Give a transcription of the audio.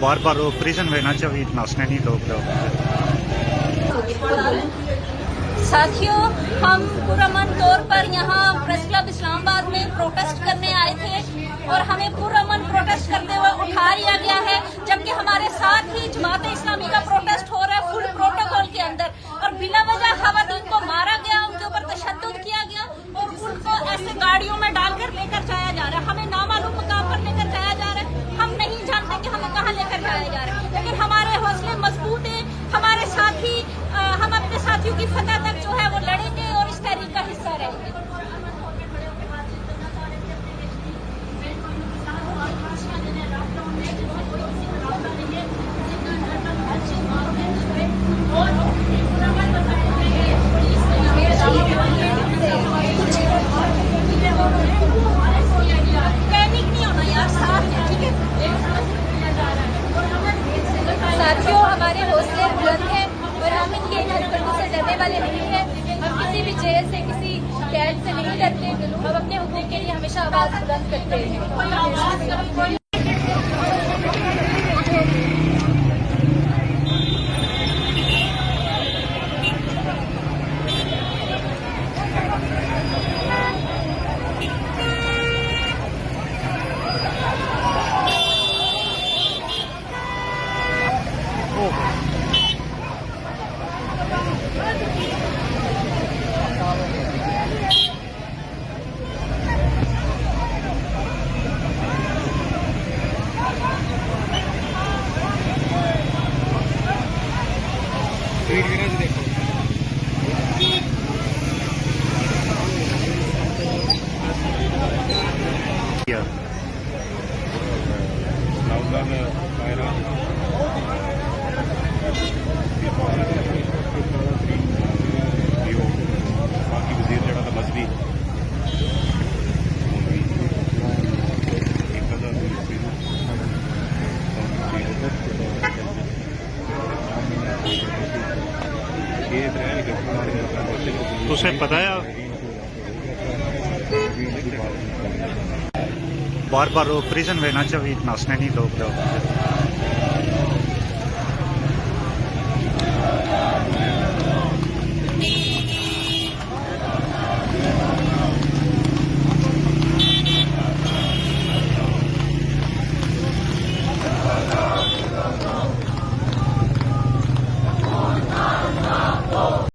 बार बार वो प्रिजन में ना चाहिए नाचने नहीं लोग साथियों, हम पुरअमन तौर पर यहाँ प्रेस क्लब इस्लामाबाद में प्रोटेस्ट करने आए थे और हमें पुरअमन प्रोटेस्ट करते हुए उठा लिया गया है, जबकि हमारे साथ ही जमात इस्लामी का प्रोटेस्ट हो रहा है फुल प्रोटोकॉल के अंदर और बिना वजह खवातीन को मारा गया, उनके ऊपर तशद्दुद किया गया और उनको ऐसे गाड़ियों में डालकर लेकर जाया जा रहा है। हमें नामालूम मकाम पर लेकर जाया जा रहा है, हम नहीं जानते कि हमें कहाँ लेकर जाया जा रहा है, लेकिन हमारे हौसले मजबूत है। हमारे साथी हम अपने साथियों की फतह तक जो है वो लड़ेंगे और इस तहरीक का हिस्सा रहेंगे। पैनिक नहीं होना यार, साथ है, ठीक है। साथियों, हमारे हौसले बुलंद हैं और हम इनके हरकतों से डरने वाले नहीं हैं। हम किसी भी जेल से, किसी कैद से नहीं डरते। हम अपने हुकूक के लिए हमेशा आवाज बुलंद करते हैं। तुझे पता है बार बार वो प्रिजन में ना चाहिए नाचने नहीं लोग